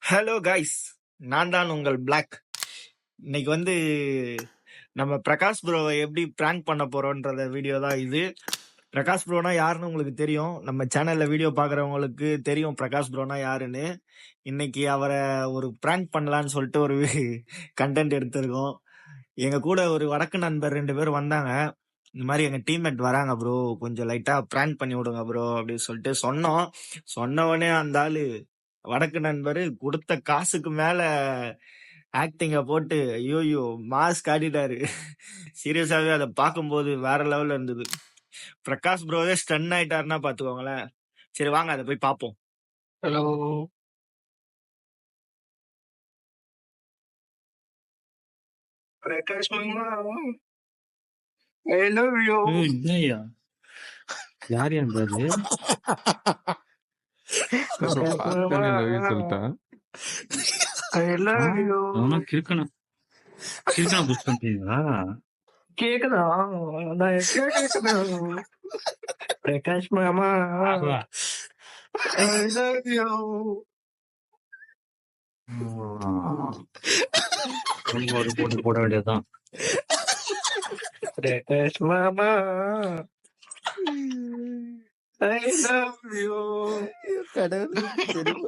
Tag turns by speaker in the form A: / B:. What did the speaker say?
A: Hello guys, நான் தான் உங்கள் பிளாக். இன்னைக்கு நம்ம பிரகாஷ் ப்ரோவை எப்படி பிராங்க் பண்ண போறோம்ன்றத வீடியோ தான் இது. பிரகாஷ் ப்ரோனா யாருன்னு உங்களுக்கு தெரியும். நம்ம சேனல்ல வீடியோ பாக்குறவங்களுக்கு தெரியும் பிரகாஷ் ப்ரோனா யாருன்னு. இன்னைக்கு அவரை ஒரு பிராங்க் பண்ணலான்னு சொல்லிட்டு ஒரு கண்டென்ட் எடுத்திருக்கோம். எங்க கூட ஒரு வடக்கு நண்பர் 2 பேர் வந்தாங்க. இந்த மாதிரி எங்க டீம்மேட் வராங்க ப்ரோ, கொஞ்சம் லைட்டா பிராங்க் பண்ணி விடுங்க ப்ரோ அப்படின்னு சொல்லிட்டு சொன்னோம். சொன்ன உடனே அந்த ஆளு வடக்கு நண்பரு கொடுத்த காசுக்கு மேல ஆக்டிங்க போட்டு ஐயோயோ மாஸ் காட்டிட்டாரு. சீரியஸாவே அதை பார்க்கும்போது வேற லெவல்ல இருந்தது. பிரகாஷ் ப்ரோவே ஸ்டன் ஆயிட்டாருன்னா பாத்துக்கோங்களேன். சரி வாங்க அதை போய் பார்ப்போம்.
B: ஹலோ, பிரகாஷ் மாமா, ஐ லவ் யூ.
C: இல்லையா யார் என்றது
B: பிரகாஷ் மாமா,
D: சொல்லிட்டேன்.
B: I love you.
C: கிறுக்கணும் புஷ் பண்றீங்களா?
B: கேக்குதா? நான் கேக்குதா? பிரகாஷ் மாமா, ஐ லவ் யூ.
C: ஒரு போட்டு போட வேண்டியதுதான்.
B: பிரகாஷ் மாமா, ஐ லவ் யூ.
A: கடவுள்